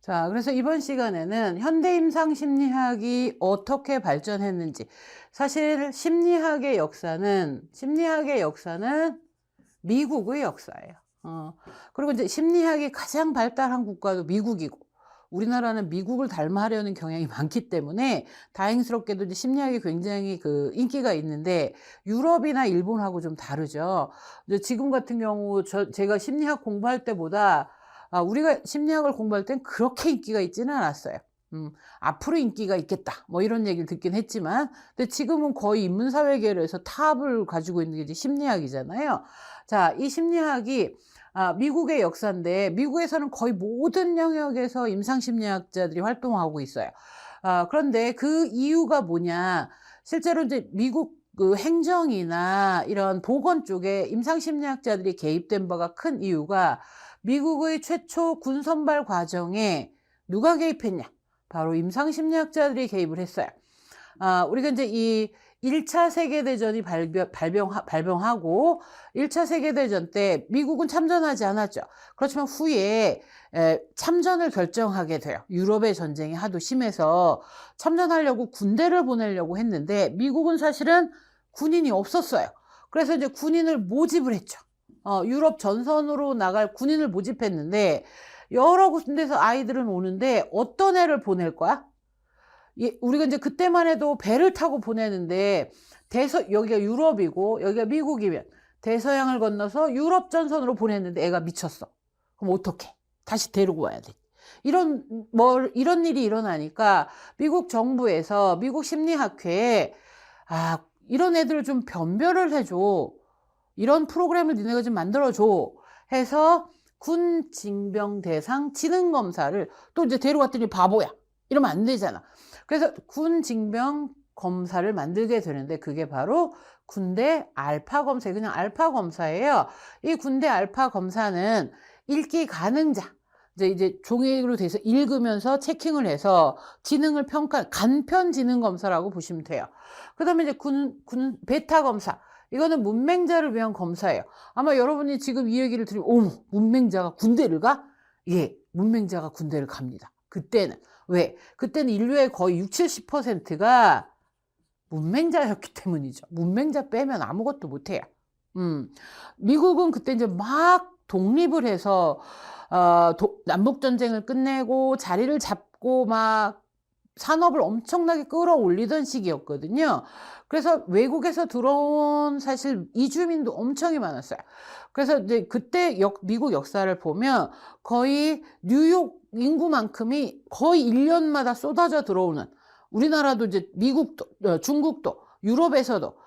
자, 그래서 이번 시간에는 현대 임상 심리학이 어떻게 발전했는지, 사실 심리학의 역사는 미국의 역사예요. 그리고 이제 심리학이 가장 발달한 국가도 미국이고, 우리나라는 미국을 닮아하려는 경향이 많기 때문에 다행스럽게도 이제 심리학이 굉장히 인기가 있는데, 유럽이나 일본하고 좀 다르죠. 이제 지금 같은 경우 제가 심리학 공부할 때보다 우리가 심리학을 공부할 땐 그렇게 인기가 있지는 않았어요. 앞으로 인기가 있겠다, 뭐 이런 얘기를 듣긴 했지만, 근데 지금은 거의 인문사회계에서 탑을 가지고 있는 게 이제 심리학이잖아요. 자, 이 심리학이 미국의 역사인데, 미국에서는 거의 모든 영역에서 임상심리학자들이 활동하고 있어요. 그런데 그 이유가 뭐냐? 실제로 이제 미국 행정이나 이런 보건 쪽에 임상심리학자들이 개입된 바가 큰 이유가, 미국의 최초 군선발 과정에 누가 개입했냐? 바로 임상심리학자들이 개입을 했어요. 우리가 이제 이 1차 세계대전이 발병하고 1차 세계대전 때 미국은 참전하지 않았죠. 그렇지만 후에 참전을 결정하게 돼요. 유럽의 전쟁이 하도 심해서 참전하려고 군대를 보내려고 했는데, 미국은 사실은 군인이 없었어요. 그래서 이제 군인을 모집을 했죠. 유럽 전선으로 나갈 군인을 모집했는데, 여러 군데서 아이들은 오는데 어떤 애를 보낼 거야? 우리가 이제 그때만 해도 배를 타고 보내는데, 여기가 유럽이고 여기가 미국이면 대서양을 건너서 유럽 전선으로 보냈는데 애가 미쳤어. 그럼 어떡해? 다시 데리고 와야 돼. 이런 일이 일어나니까 미국 정부에서 미국 심리학회에 이런 애들을 좀 변별을 해줘. 이런 프로그램을 니네가 좀 만들어줘. 해서 군 징병 대상 지능 검사를 또 이제 데려갔더니 바보야. 이러면 안 되잖아. 그래서 군 징병 검사를 만들게 되는데, 그게 바로 군대 알파 검사, 그냥 알파 검사예요. 이 군대 알파 검사는 읽기 가능자, 이제 종이로 돼서 읽으면서 체킹을 해서 지능을 간편 지능 검사라고 보시면 돼요. 그 다음에 이제 군 베타 검사. 이거는 문맹자를 위한 검사예요. 아마 여러분이 지금 이 얘기를 들으면, 어머, 문맹자가 군대를 가? 예, 문맹자가 군대를 갑니다. 그때는. 왜? 그때는 인류의 거의 60, 70%가 문맹자였기 때문이죠. 문맹자 빼면 아무것도 못해요. 미국은 그때 이제 막 독립을 해서, 남북전쟁을 끝내고 자리를 잡고 막 산업을 엄청나게 끌어올리던 시기였거든요. 그래서 외국에서 들어온 사실 이주민도 엄청이 많았어요. 그래서 이제 그때 미국 역사를 보면 거의 뉴욕 인구만큼이 거의 1년마다 쏟아져 들어오는, 우리나라도 이제 미국도, 중국도, 유럽에서도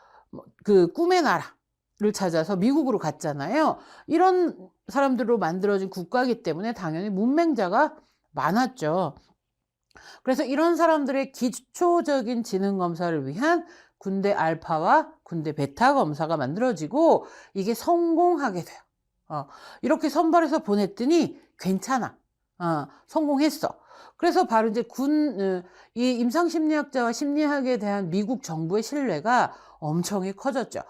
그 꿈의 나라를 찾아서 미국으로 갔잖아요. 이런 사람들로 만들어진 국가이기 때문에 당연히 문맹자가 많았죠. 그래서 이런 사람들의 기초적인 지능 검사를 위한 군대 알파와 군대 베타 검사가 만들어지고, 이게 성공하게 돼요. 이렇게 선발해서 보냈더니 괜찮아. 성공했어. 그래서 바로 이제 이 임상심리학자와 심리학에 대한 미국 정부의 신뢰가 엄청이 커졌죠.